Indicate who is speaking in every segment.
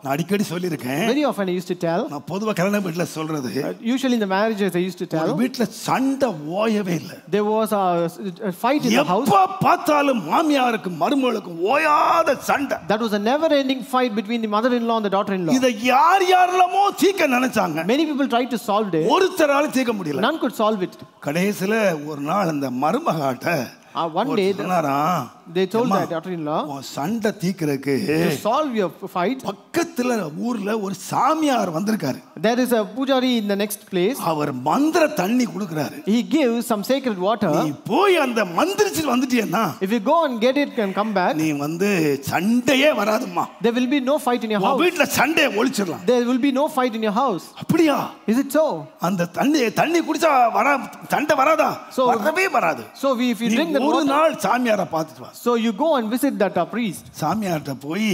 Speaker 1: நான் அடிக்கடி சொல்லியிருக்கேன்.
Speaker 2: Very often I used to tell.
Speaker 1: நான் பொதுவா கல்யாண வீட்ல சொல்றது.
Speaker 2: Usually in the marriages I used to tell.
Speaker 1: வீட்ல சண்டை ஓயவே இல்ல.
Speaker 2: There was a fight in the house.
Speaker 1: எப்ப பார்த்தாலும் மாமியாருக்கு மருமகளுக்கு ஓயாத சண்டை.
Speaker 2: That was a never-ending fight between the mother-in-law and the daughter-in-law.
Speaker 1: இத யாரெல்லாமோ தீர்க்க நினைச்சாங்க.
Speaker 2: Many people tried to solve it.
Speaker 1: ஒருத்தரால தீர்க்க முடியல.
Speaker 2: None could solve it.
Speaker 1: கடைசில ஒரு நாள் அந்த மருமகாட்ட
Speaker 2: one day they told their daughter-in-law,
Speaker 1: சண்டை தீர்க்கிறதுக்கு
Speaker 2: to solve your fight,
Speaker 1: பக்கத்துல ஊர்ல ஒரு சாமியார் வந்திருக்காரு.
Speaker 2: There is a pujari in the next place.
Speaker 1: அவர் மந்திர தண்ணி கொடுக்கறாரு.
Speaker 2: He gives some sacred water.
Speaker 1: நீ போய் அந்த மந்திரிச்சு வந்துட்டியேனா,
Speaker 2: if you go and get it and come back,
Speaker 1: நீ சண்டையே வராதும்மா.
Speaker 2: There will be no fight in your house.
Speaker 1: வீட்ல சண்டையை ஒழிச்சிரலாம்.
Speaker 2: There will be no fight in your house.
Speaker 1: அப்படியா?
Speaker 2: Is it so?
Speaker 1: அந்த தண்ணி குடிச்சா சண்டை வராதா? வரவே வராது.
Speaker 2: So if you drink the
Speaker 1: ஒரு நாள் சாமியாரை பார்த்துட்டு வா.
Speaker 2: So you go and visit that priest.
Speaker 1: சாமியார்ட்ட போய்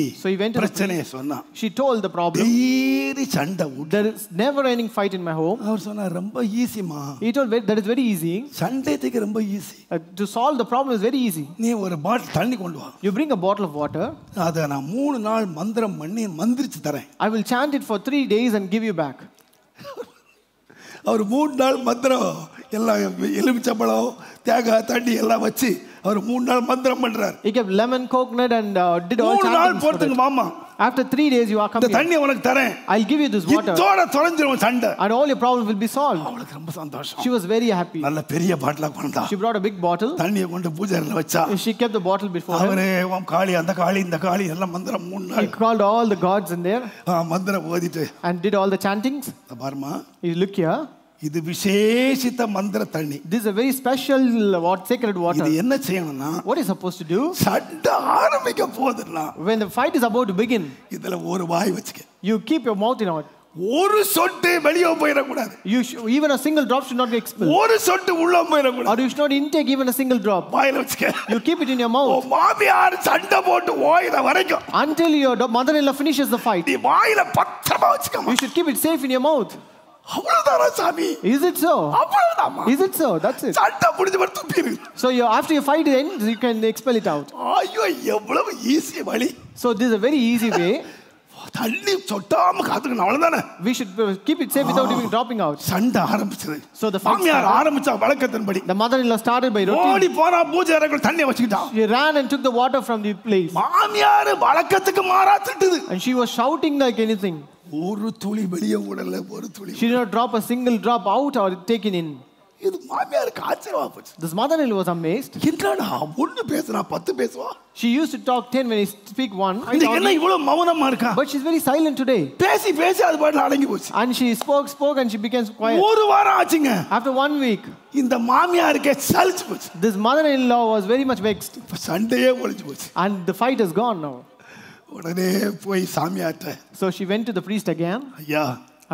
Speaker 1: பிரச்சனையை சொன்னா.
Speaker 2: She told the problem.
Speaker 1: Daily சண்டை.
Speaker 2: There is never ending fight in my home.
Speaker 1: அவர் சொன்னார் ரொம்ப ஈஸிமா.
Speaker 2: He told that is very easy.
Speaker 1: சண்டை தீர்க்க ரொம்ப easy.
Speaker 2: To solve the problem is very easy.
Speaker 1: நீ ஒரு பாட்டில் தண்ணி கொண்டு வா.
Speaker 2: You bring a bottle of water.
Speaker 1: அத நான் 3 நாள் மந்திரம் பண்ணி மந்திரிச்சு தரேன்.
Speaker 2: I will chant it for 3 days and give you back.
Speaker 1: அவர் 3 நாள் மந்திரம் எல்லாம் எலுமிச்சம்பழம் தேங்காய் தண்ணி எல்லாம் வச்சு அவர் 3 நாள் மந்திரம் பண்றார்.
Speaker 2: He kept lemon, coconut and did all chanting.
Speaker 1: 3 நாள் போடுங்க மாமா.
Speaker 2: After 3 days you are coming.
Speaker 1: இந்த தண்ணி உனக்கு தரேன்.
Speaker 2: I'll give you this water.
Speaker 1: இதோட தொலைஞ்சிரும் சண்டை.
Speaker 2: And all your problems will be solved.
Speaker 1: அவளுக்கு ரொம்ப சந்தோஷம்.
Speaker 2: She was very happy.
Speaker 1: நல்ல பெரிய பாட்டில கொண்டா.
Speaker 2: She brought a big bottle.
Speaker 1: தண்ணியை கொண்டு பூஜையில வச்சா.
Speaker 2: She kept the bottle before her.
Speaker 1: அவரே காளி அந்த காளி இந்த காளி எல்லாம் மந்திரம் 3 நாள்.
Speaker 2: He called all the gods in there.
Speaker 1: மந்திரம் ஓதிட்டு.
Speaker 2: And did all the chantings.
Speaker 1: பாருமா.
Speaker 2: You look here.
Speaker 1: இது விசேஷித்த மந்திர தண்ணி.
Speaker 2: This is a very special sacred water.
Speaker 1: இது என்ன செய்யணும்னா,
Speaker 2: what is supposed to do?
Speaker 1: சண்டை ஆரம்பிக்க போகுதுன்னா,
Speaker 2: when the fight is about to begin,
Speaker 1: இதல ஒரு வாய் வச்சுக்க.
Speaker 2: you keep your mouth in out.
Speaker 1: ஒரு சொட்டு வெளிய போயிர கூடாது.
Speaker 2: Even a single drop should not be expelled.
Speaker 1: ஒரு சொட்டு உள்ள போயிர கூடாது.
Speaker 2: Or you should not intake even a single drop.
Speaker 1: வாயில வச்சுக்க.
Speaker 2: You keep it in your mouth.
Speaker 1: மாமியார் சண்டை போட்டு ஓயிர வரைக்கும்.
Speaker 2: Until your mother-in-law finishes the fight.
Speaker 1: நீ வாயில பத்திரமா வச்சுக்க.
Speaker 2: You should keep it safe in your mouth.
Speaker 1: அவ்வளவுதானா சாமி?
Speaker 2: Is it so?
Speaker 1: அவ்வளவுதாமா?
Speaker 2: Is it so? That's it.
Speaker 1: சண்டை முடிஞ்சு வர துப்பிரு.
Speaker 2: So after your fight ends, you can expel it out.
Speaker 1: ஐயோ எவ்வளவு ஈஸி வழி.
Speaker 2: So this is a very easy way.
Speaker 1: தண்ணி சொட்டாம காத்துக்கணும் அவ்வளவுதானே.
Speaker 2: We should keep it safe without even dropping out.
Speaker 1: சண்டை ஆரம்பிச்சது.
Speaker 2: So the fight
Speaker 1: மாமியார் ஆரம்பிச்சா வழக்கத்தின்படி.
Speaker 2: The mother-in-law started by routine.
Speaker 1: ஓடி போறா பூஜை அறைக்குள்ள தண்ணி வச்சிட்டா.
Speaker 2: She ran and took the water from the place.
Speaker 1: மாமியார் வழக்கத்துக்கு மாறா திட்டுது.
Speaker 2: And she was shouting like anything.
Speaker 1: ஒரு துளி வெளியே ஓடல ஒரு துளி.
Speaker 2: She did not drop a single drop out or taken in.
Speaker 1: இது மாமியாருக்கு ஆச்சரியமா போச்சு.
Speaker 2: This mother-in-law was amazed.
Speaker 1: என்னடா ஒன்னு பேசுனா 10 பேசுவா.
Speaker 2: She used to talk 10 when he speak 1.
Speaker 1: இன்னைக்கு என்ன இவ்வளவு மௌனமா இருக்கா?
Speaker 2: But she's very silent today.
Speaker 1: பேசி பேசி அது பாட்டுல அடங்கி போச்சு.
Speaker 2: And she spoke and she became quiet.
Speaker 1: ஒரு வாரம் ஆச்சுங்க.
Speaker 2: After 1 week,
Speaker 1: இந்த மாமியாருக்கு சலிச்சு போச்சு.
Speaker 2: this mother-in-law was very much vexed.
Speaker 1: சண்டையே ஒளிஞ்சு போச்சு.
Speaker 2: And the fight is gone now.
Speaker 1: உடனே போய் சாமியார்ட்ட.
Speaker 2: So she went to the priest again.
Speaker 1: ஐயா.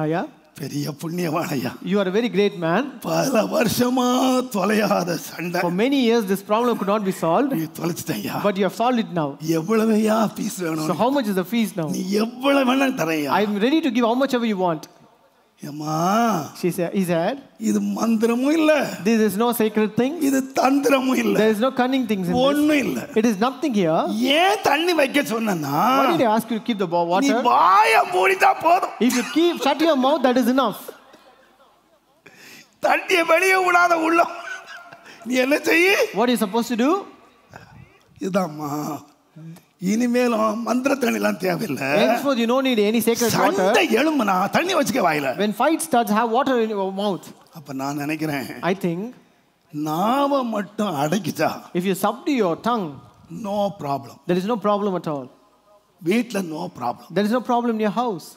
Speaker 2: ஐயா.
Speaker 1: பெரிய புண்ணியவான் ஐயா.
Speaker 2: You are a very great man.
Speaker 1: பல வருஷமா தொலையாத சண்டை.
Speaker 2: For many years this problem could not be solved.
Speaker 1: நீ தொலைச்சிட்டயா.
Speaker 2: But you have solved it now.
Speaker 1: எவ்வளவுயா ஃபீஸ் வேணும்?
Speaker 2: So how much is the fees now?
Speaker 1: நீ எவ்வளவு வேணாலும் தரேன்யா.
Speaker 2: I am ready to give how much ever you want.
Speaker 1: அம்மா.
Speaker 2: He said.
Speaker 1: இது மந்திரமும் இல்ல.
Speaker 2: This is no sacred thing.
Speaker 1: இது தந்திரமும் இல்ல.
Speaker 2: There is no cunning things in this.
Speaker 1: ஒண்ணும் இல்ல.
Speaker 2: It is nothing here.
Speaker 1: ஏன் தண்ணி வைக்க சொன்னேன்னா?
Speaker 2: Why did I ask you to keep the water?
Speaker 1: நீ வாயை மூடிட்டா போதும்.
Speaker 2: If you shut your mouth, that is enough.
Speaker 1: தண்ணியை வெளியே விடாத உள்ள நீ என்ன செய்ய?
Speaker 2: What are you supposed to do?
Speaker 1: இதாம்மா. இனிமேலும் மந்திர தண்ணிலாம் தேவையில்லை.
Speaker 2: Henceforth you don't need any sacred water.
Speaker 1: சண்டை எழும்புனா தண்ணி வச்சுக்க வாயில.
Speaker 2: When fight starts, have water in your mouth.
Speaker 1: அப்ப நான் நினைக்கிறேன்.
Speaker 2: I think
Speaker 1: நாவை மட்டும் அடக்கிச்சா.
Speaker 2: if you subdue your tongue,
Speaker 1: no problem.
Speaker 2: there is no problem at all.
Speaker 1: வீட்ல no problem.
Speaker 2: There is no problem in your house.